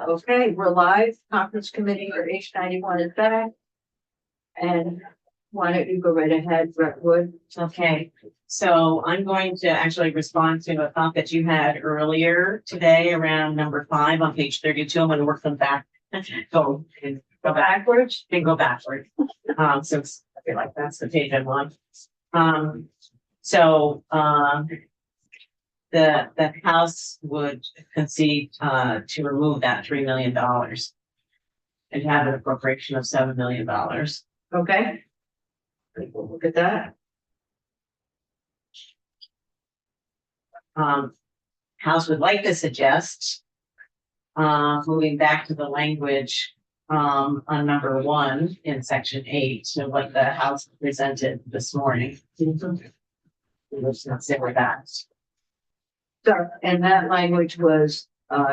Okay, we're live. Conference committee or H91 is back. And why don't you go right ahead, Brentwood? Okay, so I'm going to actually respond to a thought that you had earlier today around number 5 on page 32. I'm going to work them back. Go backwards and go backwards. Since I feel like that's the page I'm on. The House would concede to remove that $3 million and have an appropriation of $7 million. Okay. We'll look at that. House would like to suggest moving back to the language on number 1 in section 8, so what the House presented this morning. Let's consider that. So, and that language was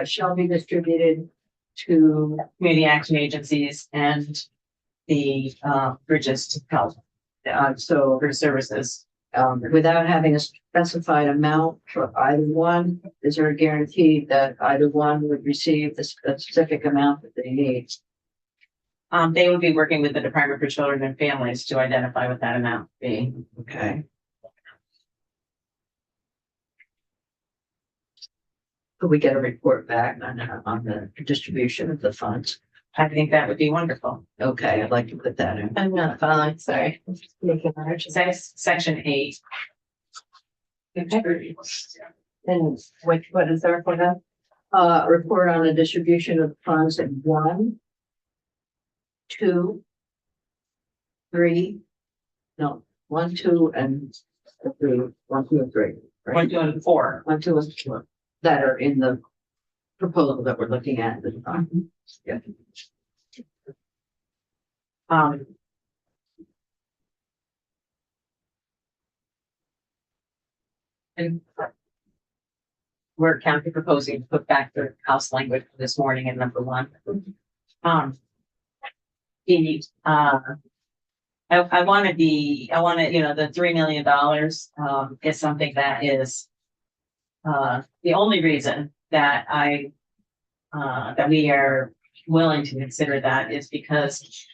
shall be distributed to Community action agencies and the bridges to help so for services. without having a specified amount for either one. Is there a guarantee that either one would receive the specific amount that they need? They would be working with the Department for Children and Families to identify what that amount would be. Okay. Could we get a report back on the distribution of the funds? I think that would be wonderful. Okay, I'd like to put that in. I'm not following, sorry. Section 8. And what is there for that? Report on the distribution of funds in 1, 2, 3. No, 1, 2, and 3. 1, 2, and 3. Right? 1, 2, and 4. 1, 2, and 4 that are in the proposal that we're looking at this time. Yeah. And we're county proposing to put back the House language this morning in number 1. I want to, the $3 million is something that is the only reason that that we are willing to consider that is because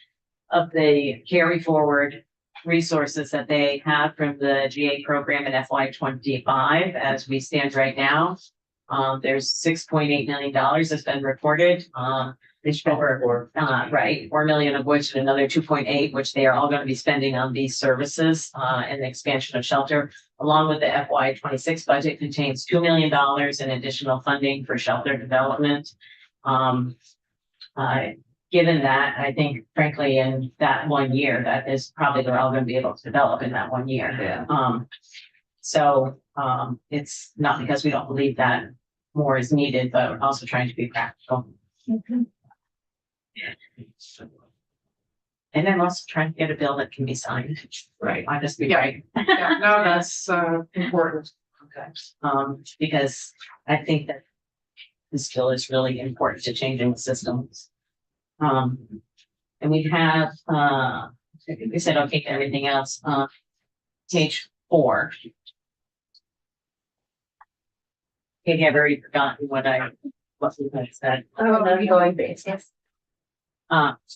of the carry forward resources that they have from the GA program in FY25 as we stand right now. There's $6.8 million that's been reported. Over right, 4 million of which another 2.8, which they are all going to be spending on these services and the expansion of shelter, along with the FY26 budget contains $2 million in additional funding for shelter development. Given that, I think, frankly, in that 1 year, that is probably they're all going to be able to develop in that 1 year. Yeah. It's not because we don't believe that more is needed, but we're also trying to be practical. Mm-hmm. And then also trying to get a bill that can be signed. Right. I just be right. Yeah, no, that's important. Okay. Because I think that this bill is really important to changing the systems. And we have I think we said okay to everything else. Page 4. Katie, I've already forgotten what we had said. Ongoing basis.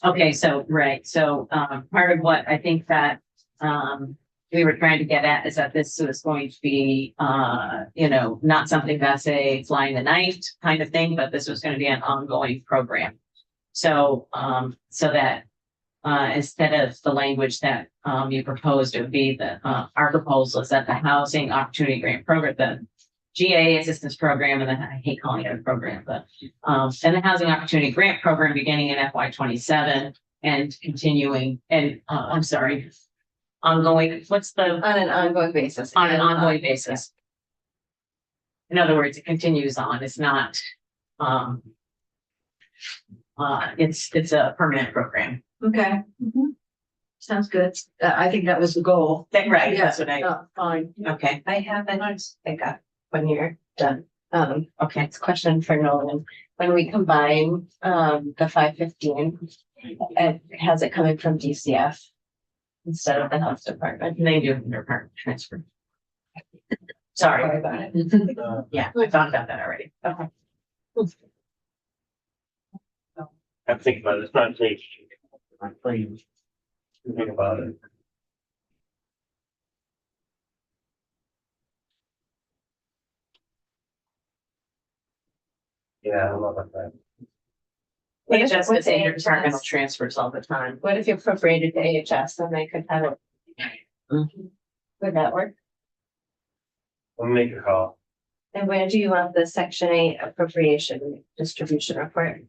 Okay, so right. So part of what I think that we were trying to get at is that this is going to be not something that's a fly in the night kind of thing, but this was going to be an ongoing program. So that instead of the language that you proposed, it would be that our proposal is that the Housing Opportunity Grant Program, the GA Assistance Program, and then I hate calling it a program, but and the Housing Opportunity Grant Program beginning in FY27 and continuing and ongoing. What's the On an ongoing basis. on an ongoing basis? In other words, it continues on. It's not. It's a permanent program. Okay. Sounds good. I think that was the goal. Right. Yeah, That's what I. fine. Okay. I have I got when you're done. Okay. It's a question for Nolan. When we combine the 515, it has it coming from DCF instead of the health department. And they do their part transfer. Sorry. About it. Yeah, I thought about that already. Okay. I think about it. It's not me. I'm playing. Think about it. Yeah, I don't know about that. We adjust What's the senior AHS? departmental transfers all the time. What if you appropriated to AHS, then they could have it? Mhm. Would that work? Let me make a call. And where do you want the section 8 appropriation distribution report?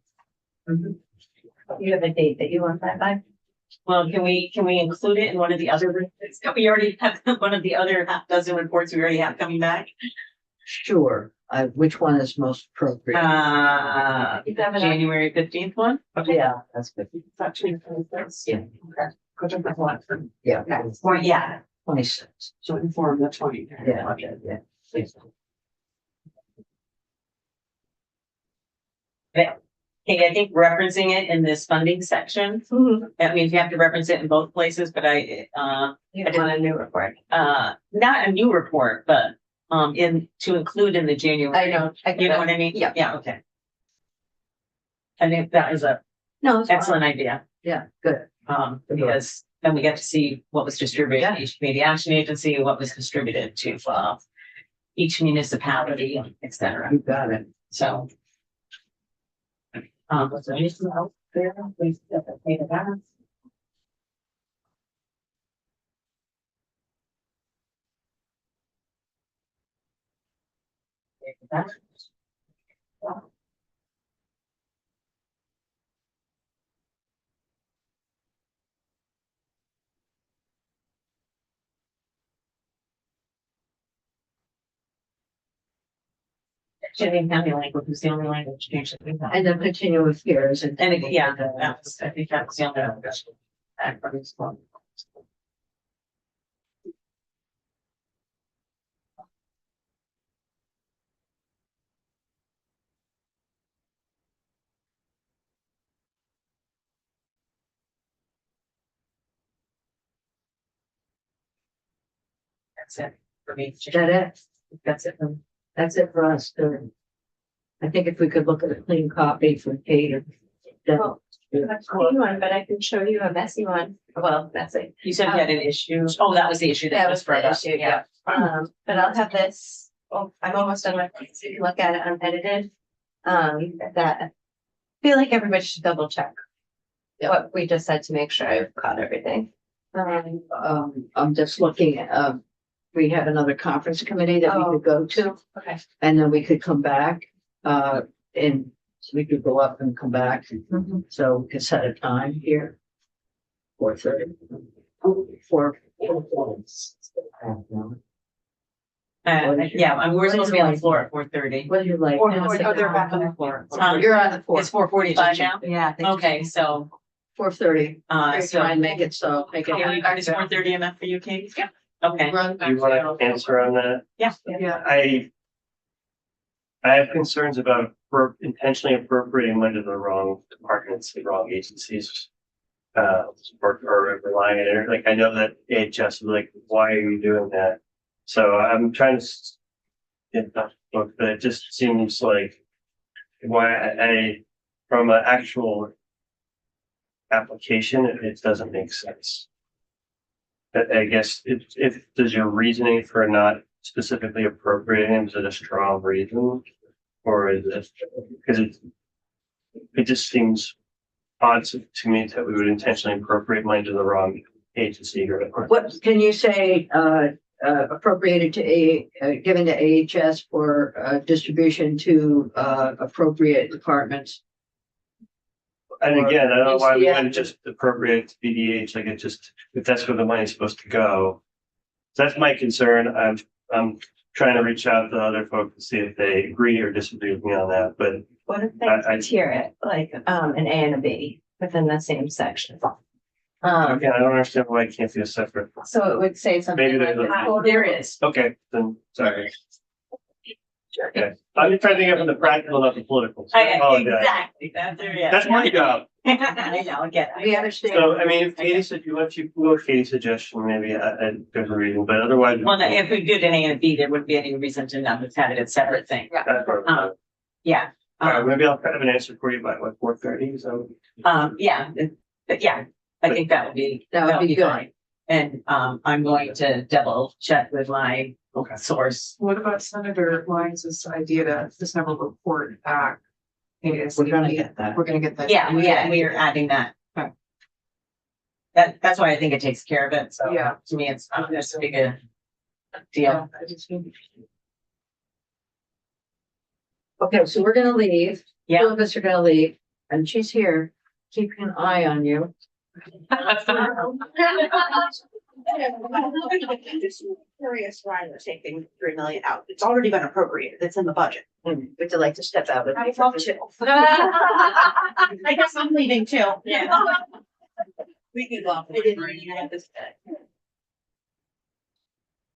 You have a date that you want that by? Well, can we include it in one of the other, we already have one of the other half dozen reports we already have coming back? Sure, which one is most appropriate? You have enough? January 15th one? Yeah, that's good. Actually, Yeah. okay. Yeah, Or yeah, 26. so inform the 20. Yeah, okay, yeah. Okay, I think referencing it in this funding section, that means you have to reference it in both places, but You want a new report? not a new report, but, to include in the January. I know. You know what I mean? Yeah. Yeah, okay. I think that is a No, it's fine. excellent idea, Yeah, good. because then we get to see what was distributed Yeah. to each community action agency, what was distributed to, each municipality, et cetera. You got it. So. Was there anything else there? Please, pay the balance. Pay the balance. Shipping county language was the only language change that we had. And then continue with yours and. And yeah, I think that was the only one. Back from this one. That's it for me. Is that it? That's it. That's it for us. Good. I think if we could look at a clean copy from Kate. Well, That's a clean one, but I can show you a messy one. Well, messy. You said you had an issue. Oh, that was the issue That that was was brought the up. issue, yeah. But I'll have this, oh, I'm almost done with it, so you can look at it unedited. That, I feel like everybody should double check. Yeah. What we just said to make sure I've caught everything. I'm just looking at, we have another conference committee that we Oh. could go to, Okay. and then we could come back, and we could go up and come back. So we could set a time here. 4:30. Four. Yeah, and we're supposed to be on the floor at 4:30. What do you like? Oh, they're back on the floor. You're on the It's fourth, 4:45 now? yeah. Okay, so, 4:30. so. Try and make it so, make it. Is 4:30 enough for you, Kate? Yeah. Okay. Do you want to answer on that? Yeah. Yeah. I have concerns about intentionally appropriating money to the wrong departments, the wrong agencies. Or relying on it. Like, I know that AHS is like, why are you doing that? So I'm trying to get that book, but it just seems like why from an actual application, it doesn't make sense. But I guess if does your reasoning for not specifically appropriating, is it a strong reason? Or is it because it just seems odd to me that we would intentionally appropriate money to the wrong agency or. What can you say, appropriated to given to AHS for, distribution to, appropriate departments? And again, I don't know why we Yeah. wouldn't just appropriate to BDH, like it just, if that's where the money's supposed to go. So that's my concern. I'm trying to reach out to other folks to see if they agree or disagree with me on that, but What if I- they tier it, like, an A and a B within the same section? again, I don't understand why it can't be a separate. So it would say something Maybe like. there's a- There is. Okay, then, sorry. Okay, I'm just trying to think of the practical, not the political. So I apologize. Exactly, yeah. That's my job. I know, I get it. We understand. So, I mean, if Katie said you want to go with Katie's suggestion, maybe there's a reason, but otherwise. Well, if we did an A and a B, there wouldn't be any reason to not have had it a separate thing. That's what I'm- Yeah, Maybe I'll kind of an answer for you by what, 4:30, so. Yeah, but yeah, I think that would be. That would be good. fine. And, I'm going to double check with my Okay. source. What about Senator Lyons' idea to just have a report back? We're gonna get that. We're gonna get that. Yeah, we are adding that. Okay. That's why I think it takes care of it, so. Yeah. To me, it's not just a big a deal. Okay, so we're gonna leave. Yeah. Two of us are gonna leave, and she's here, keeping an eye on you. Just curious why they're taking 3 million out. It's already been appropriated. It's in the budget. Would you like to step out with me? I'd love to. I guess I'm leaving too. Yeah. We could love. I didn't know you had this.